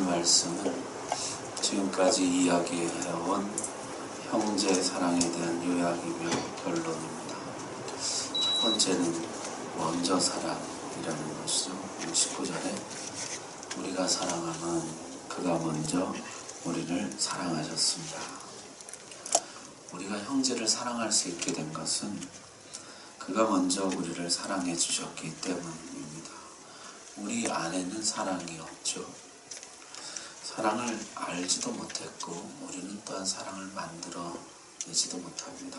말씀은 지금까지 이야기해온 형제 사랑에 대한 요약이며 결론입니다. 첫 번째는 먼저 사랑이라는 것이죠. 19절에 우리가 사랑하면 그가 먼저 우리를 사랑하셨습니다. 우리가 형제를 사랑할 수 있게 된 것은 그가 먼저 우리를 사랑해 주셨기 때문입니다. 우리 안에는 사랑이 없죠. 사랑을 알지도 못했고 우리는 또한 사랑을 만들어내지도 못합니다.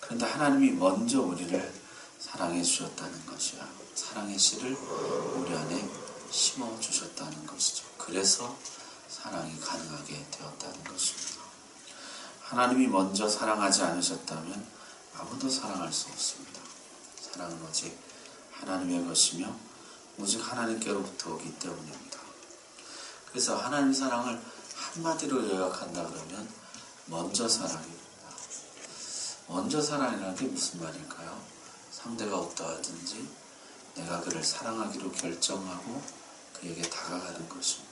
그런데 하나님이 먼저 우리를 사랑해 주셨다는 것이야. 사랑의 씨를 우리 안에 심어주셨다는 것이죠. 그래서 사랑이 가능하게 되었다는 것입니다. 하나님이 먼저 사랑하지 않으셨다면 아무도 사랑할 수 없습니다. 사랑은 오직 하나님의 것이며 오직 하나님께로부터 오기 때문입니다. 그래서 하나님의 사랑을 한마디로 요약한다 그러면 먼저 사랑입니다. 먼저 사랑이라는 게 무슨 말일까요? 상대가 어떠하든지 내가 그를 사랑하기로 결정하고 그에게 다가가는 것입니다.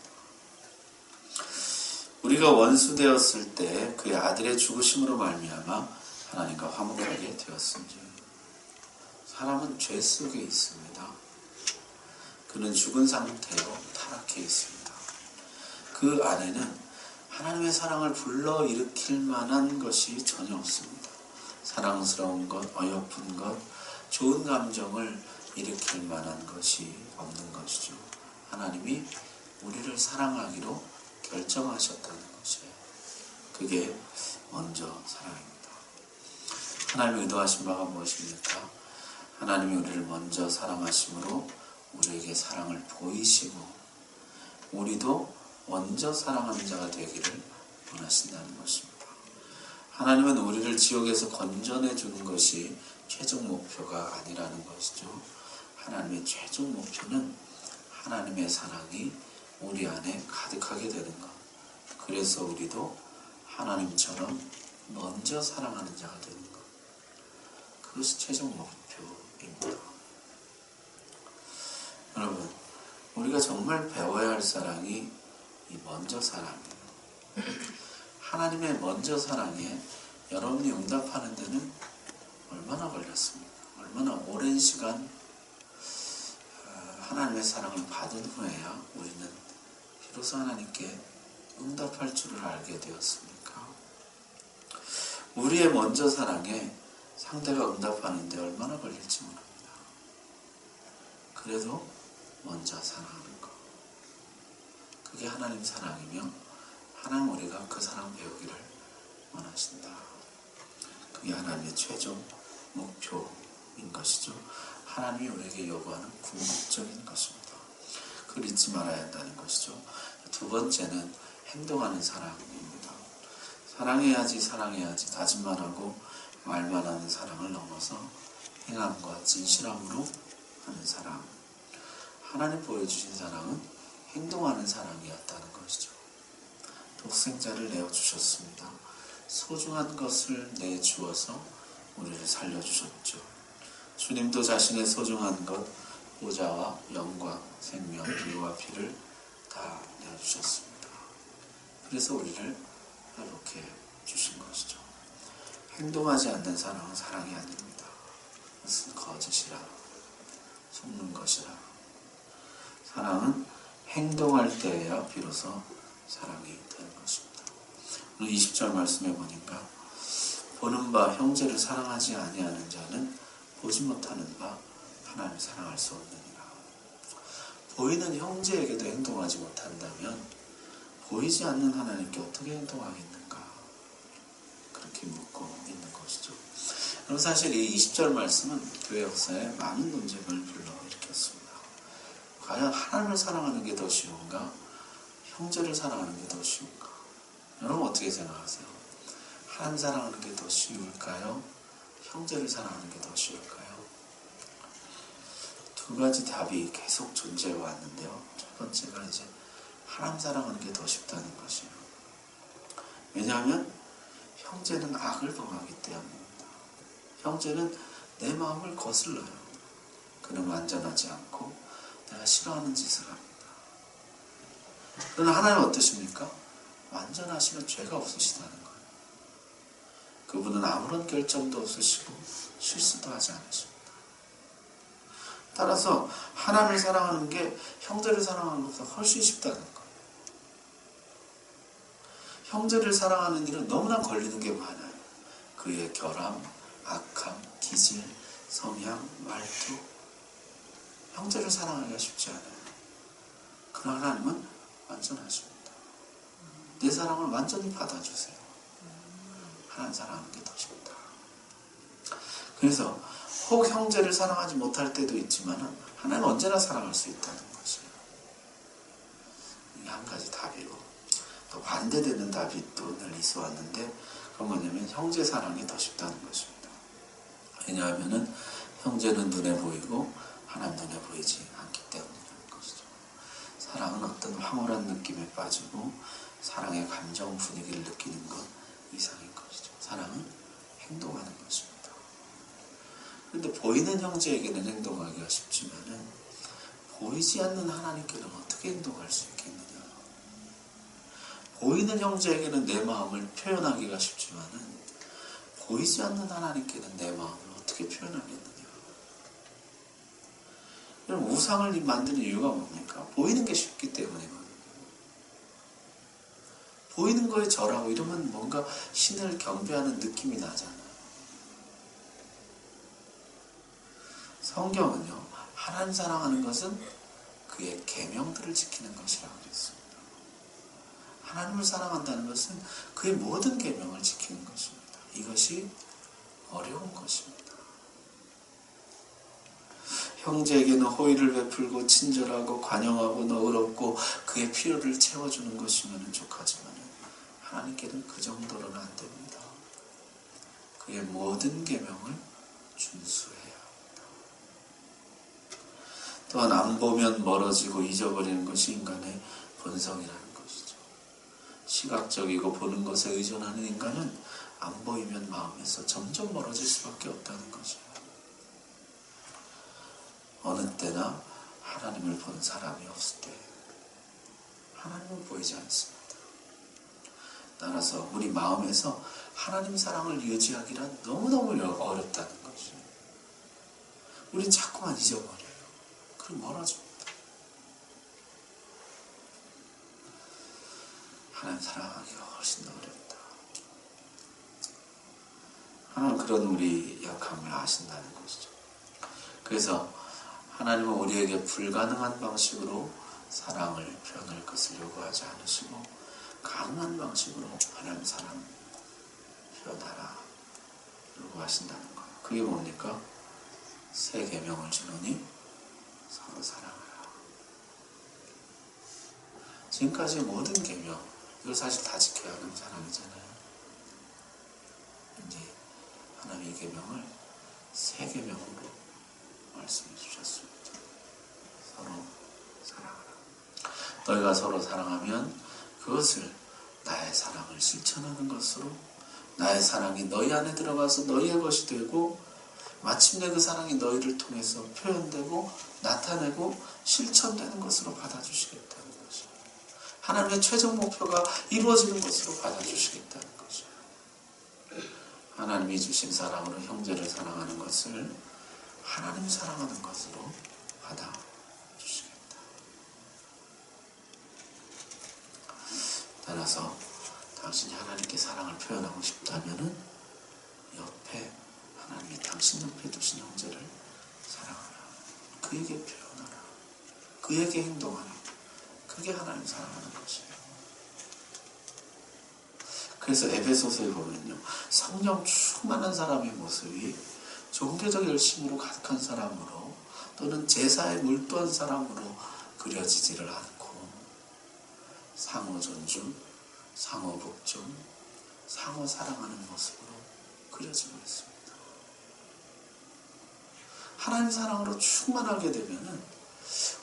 우리가 원수되었을 때 그의 아들의 죽으심으로 말미암아 하나님과 화목하게 되었습니다. 사람은 죄 속에 있습니다. 그는 죽은 상태로 타락해 있습니다. 그 안에는 하나님의 사랑을 불러일으킬 만한 것이 전혀 없습니다. 사랑스러운 것, 어여쁜 것, 좋은 감정을 일으킬 만한 것이 없는 것이죠. 하나님이 우리를 사랑하기로 결정하셨다는 것이에요. 그게 먼저 사랑입니다. 하나님의 의도하신 바가 무엇입니까? 하나님이 우리를 먼저 사랑하심으로 우리에게 사랑을 보이시고 우리도 먼저 사랑하는 자가 되기를 원하신다는 것입니다. 하나님은 우리를 지옥에서 건져내 주는 것이 최종 목표가 아니라는 것이죠. 하나님의 최종 목표는 하나님의 사랑이 우리 안에 가득하게 되는 것. 그래서 우리도 하나님처럼 먼저 사랑하는 자가 되는 것. 그것이 최종 목표입니다. 여러분, 우리가 정말 배워야 할 사랑이 이 먼저 사랑이에요. 하나님의 먼저 사랑에 여러분이 응답하는 데는 얼마나 걸렸습니까? 얼마나 오랜 시간 하나님의 사랑을 받은 후에야 우리는 비로소 하나님께 응답할 줄을 알게 되었습니까? 우리의 먼저 사랑에 상대가 응답하는데 얼마나 걸릴지 모릅니다. 그래도 먼저 사랑하는 것. 그게 하나님 사랑이며 하나님 우리가 그 사랑 배우기를 원하신다. 그게 하나님의 최종 목표인 것이죠. 하나님이 우리에게 요구하는 궁극적인 것입니다. 그걸 잊지 말아야 한다는 것이죠. 두 번째는 행동하는 사랑입니다. 사랑해야지 다짐만 하고 말만 하는 사랑을 넘어서 행함과 진실함으로 하는 사랑. 하나님 보여주신 사랑은 행동하는 사랑이었다는 것이죠. 독생자를 내어주셨습니다. 소중한 것을 내주어서 우리를 살려주셨죠. 주님도 자신의 소중한 것, 보좌와 영광, 생명, 비와 피를 다 내어주셨습니다. 그래서 우리를 회복해 주신 것이죠. 행동하지 않는 사랑은 사랑이 아닙니다. 그것은 거짓이라, 속는 것이라. 사랑은 행동할 때에야 비로소 사랑이 되는 것입니다. 오늘 20절 말씀해 보니까 보는 바 형제를 사랑하지 아니하는 자는 보지 못하는 바 하나님을 사랑할 수 없느니라. 보이는 형제에게도 행동하지 못한다면 보이지 않는 하나님께 어떻게 행동하겠는가? 그렇게 묻고 있는 것이죠. 그럼 사실 이 20절 말씀은 교회 역사에 많은 논쟁을 불러일으켰습니다. 과연 하나님을 사랑하는 게 더 쉬운가? 형제를 사랑하는 게 더 쉬운가? 여러분 어떻게 생각하세요? 하나님 사랑하는 게 더 쉬울까요? 형제를 사랑하는 게 더 쉬울까요? 두 가지 답이 계속 존재해 왔는데요. 첫 번째가 이제 하나님 사랑하는 게 더 쉽다는 것이에요. 왜냐하면 형제는 악을 범하기 때문입니다. 형제는 내 마음을 거슬러요. 그는 완전하지 않고 내가 싫어하는 짓을 합니다. 그러나 하나님은 어떠십니까? 완전하시면 죄가 없으시다는 거예요. 그분은 아무런 결점도 없으시고 실수도 하지 않으십니다. 따라서 하나님을 사랑하는 게 형제를 사랑하는 것보다 훨씬 쉽다는 거예요. 형제를 사랑하는 일은 너무나 걸리는 게 많아요. 그의 결함, 악함, 기질, 성향, 말투. 형제를 사랑하기가 쉽지 않아요. 그러나 하나님은 완전하십니다. 내 사랑을 완전히 받아주세요. 하나님 사랑하는 게 더 쉽다. 그래서 혹 형제를 사랑하지 못할 때도 있지만 하나님은 언제나 사랑할 수 있다는 것이에요. 이게 한 가지 답이고, 또 반대되는 답이 또 늘 있어 왔는데, 그건 뭐냐면 형제 사랑이 더 쉽다는 것입니다. 왜냐하면 형제는 눈에 보이고 하나님 눈에 보이지 않기 때문이라는 것이죠. 사랑은 어떤 황홀한 느낌에 빠지고 사랑의 감정 분위기를 느끼는 것 이상인 것이죠. 사랑은 행동하는 것입니다. 그런데 보이는 형제에게는 행동하기가 쉽지만은 보이지 않는 하나님께는 어떻게 행동할 수 있겠느냐. 보이는 형제에게는 내 마음을 표현하기가 쉽지만은 보이지 않는 하나님께는 내 마음을 어떻게 표현하겠느냐. 여러분, 우상을 만드는 이유가 뭡니까? 보이는 게 쉽기 때문이거든요. 보이는 거에 절하고 이러면 뭔가 신을 경배하는 느낌이 나잖아요. 성경은요, 하나님 사랑하는 것은 그의 계명들을 지키는 것이라고 그랬습니다. 하나님을 사랑한다는 것은 그의 모든 계명을 지키는 것입니다. 이것이 어려운 것입니다. 형제에게는 호의를 베풀고 친절하고 관용하고 너그럽고 그의 필요를 채워주는 것이면 족하지만 하나님께는 그 정도로는 안 됩니다. 그의 모든 계명을 준수해야 합니다. 또한 안 보면 멀어지고 잊어버리는 것이 인간의 본성이라는 것이죠. 시각적이고 보는 것에 의존하는 인간은 안 보이면 마음에서 점점 멀어질 수밖에 없다는 것이에요. 어느 때나 하나님을 본 사람이 없을 때 하나님은 보이지 않습니다. 따라서 우리 마음에서 하나님 사랑을 유지하기란 너무너무 어렵다는 것이에요. 우린 자꾸만 잊어버려요. 그럼 멀어집니다. 하나님 사랑하기가 훨씬 더 어렵다. 하나님 그런 우리 약함을 아신다는 것이죠. 그래서 하나님은 우리에게 불가능한 방식으로 사랑을 표현할 것을 요구하지 않으시고 가능한 방식으로 하나님 사랑 표현하라 요구하신다는 거예요. 그게 뭡니까? 새 계명을 주노니 서로 사랑하라. 지금까지 모든 계명, 이걸 사실 다 지켜야 하는 사람이잖아요. 이제 하나님의 이 계명을 새 계명으로 말씀해 주셨습니다. 서로 사랑하라. 너희가 서로 사랑하면 그것을 나의 사랑을 실천하는 것으로 나의 사랑이 너희 안에 들어가서 너희의 것이 되고 마침내 그 사랑이 너희를 통해서 표현되고 나타내고 실천되는 것으로 받아주시겠다는 것이에요. 하나님의 최종 목표가 이루어지는 것으로 받아주시겠다는 것이에요. 하나님이 주신 사랑으로 형제를 사랑하는 것을 하나님 사랑하는 것으로 받아주시겠다. 따라서 당신이 하나님께 사랑을 표현하고 싶다면은 옆에 하나님이 당신 옆에 두신 형제를 사랑하라. 그에게 표현하라. 그에게 행동하라. 그게 하나님 사랑하는 것이에요. 그래서 에베소서에 보면요, 성령 충만한 사람의 모습이 종교적 열심으로 가득한 사람으로 또는 제사에 몰두한 사람으로 그려지지를 않고 상호 존중, 상호 복종, 상호 사랑하는 모습으로 그려지고 있습니다. 하나님 사랑으로 충만하게 되면은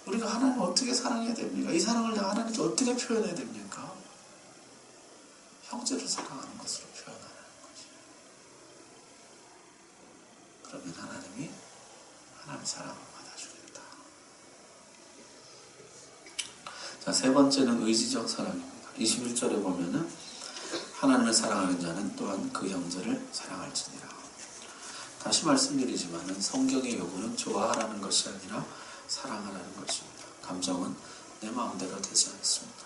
우리가 하나님을 어떻게 사랑해야 됩니까? 이 사랑을 내가 하나님께 어떻게 표현해야 됩니까? 형제를 사랑하는 것으로 표현하는 것이에요. 그러면 하나님이 하나님 사랑을 받아주겠다. 자, 세 번째는 의지적 사랑입니다. 21절에 보면은 하나님을 사랑하는 자는 또한 그 형제를 사랑할지니라. 다시 말씀드리지만은 성경의 요구는 좋아하라는 것이 아니라 사랑하라는 것입니다. 감정은 내 마음대로 되지 않습니다.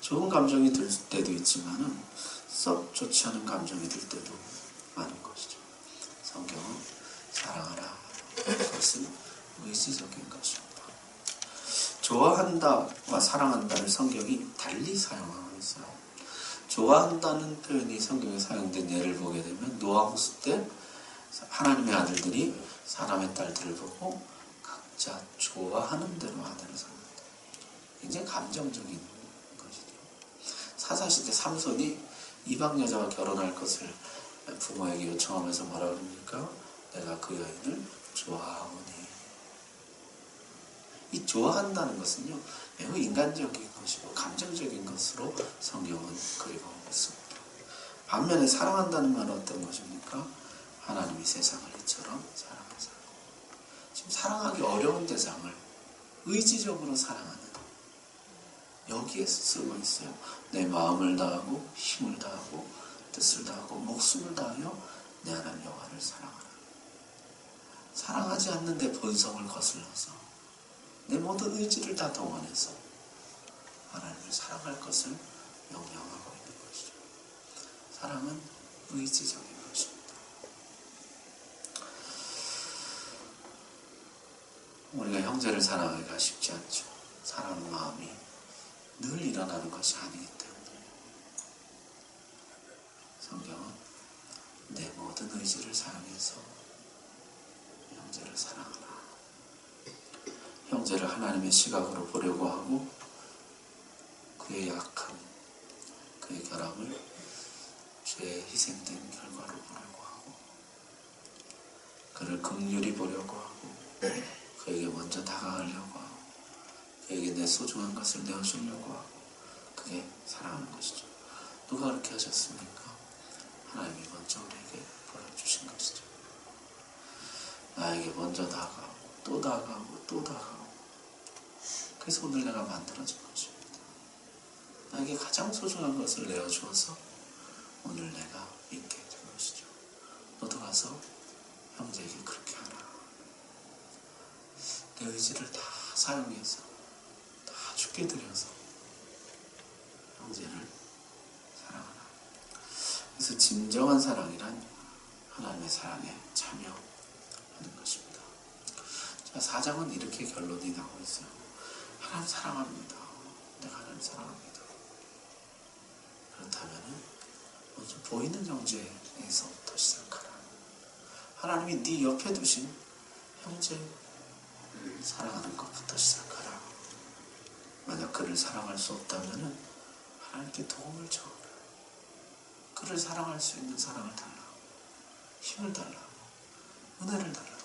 좋은 감정이 들 때도 있지만은 썩 좋지 않은 감정이 들 때도 많은 것이죠. 성경은 사랑하라. 그것은 의지적인 것입니다. 좋아한다와 사랑한다를 성경이 달리 사용하고 있어요. 좋아한다는 표현이 성경에 사용된 예를 보게 되면 노아 홍수 때 하나님의 아들들이 사람의 딸들을 보고 각자 좋아하는 대로 아내를 낳는다. 굉장히 감정적인 것이죠. 사사시대 삼손이 이방 여자와 결혼할 것을 부모에게 요청하면서 뭐라 그럽니까? 내가 그 여인을 좋아하오니. 이 좋아한다는 것은요, 매우 인간적인 것이고 감정적인 것으로 성경은 그리고 있습니다. 반면에 사랑한다는 말은 어떤 것입니까? 하나님이 세상을 이처럼 사랑하사. 지금 사랑하기 어려운 대상을 의지적으로 사랑하는, 여기에 쓰고 있어요. 내 마음을 다하고 힘을 다하고 뜻을 다하고 목숨을 다하여 내 하나님 여호와를 사랑하라. 사랑하지 않는데 본성을 거슬러서 내 모든 의지를 다 동원해서 하나님을 사랑할 것을 명령하고 있는 것이죠. 사랑은 의지적인 것입니다. 우리가 형제를 사랑하기가 쉽지 않죠. 사랑하는 마음이 늘 일어나는 것이 아니기 때문에 성경은 내 모든 의지를 사용해서 형제를 사랑하라. 형제를 하나님의 시각으로 보려고 하고 그의 약함, 그의 결함을 죄의 희생된 결과로 보려고 하고 그를 긍휼히 보려고 하고 그에게 먼저 다가가려고 하고 그에게 내 소중한 것을 내어주려고 하고 그게 사랑하는 것이죠. 누가 그렇게 하셨습니까? 하나님이 먼저 우리에게 보여주신 것이죠. 나에게 먼저 다가가고 또 다가가고 또 다가가고 그래서 오늘 내가 만들어진 것입니다. 나에게 가장 소중한 것을 내어주어서 오늘 내가 있게 된 것이죠. 너도 가서 형제에게 그렇게 하라. 내 의지를 다 사용해서 다 죽게 드려서 형제를 사랑하라. 그래서 진정한 사랑이란 하나님의 사랑에 참여하는 것입니다. 자, 4장은 이렇게 결론이 나오고 있어요. 하나님 사랑합니다. 내가 하나님 사랑합니다. 그렇다면 먼저 보이는 형제에서부터 시작하라. 하나님이 네 옆에 두신 형제 사랑하는 것부터 시작하라. 만약 그를 사랑할 수 없다면 하나님께 도움을 청하라. 그를 사랑할 수 있는 사랑을 달라. 힘을 달라. 은혜를 달라.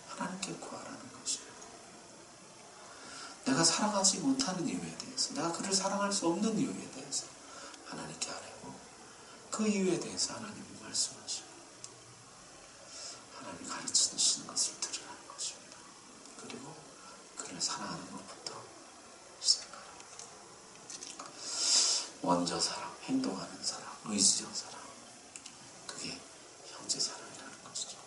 하나님께 구하라는 것이에요. 내가 사랑하지 못하는 이유에 대해서, 내가 그를 사랑할 수 없는 이유에 대해서 하나님께 아뢰고 그 이유에 대해서 하나님이 말씀하시고 하나님이 가르치시는 것을 들으라는 것입니다. 그리고 그를 사랑하는 것부터 시작하라. 먼저 사랑, 행동하는 사랑, 의지적 사랑, 그게 형제 사랑이라는 것이죠.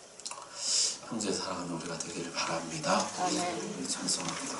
형제 사랑하는 우리가 되기를 바랍니다. 아멘. 우리 찬송합니다.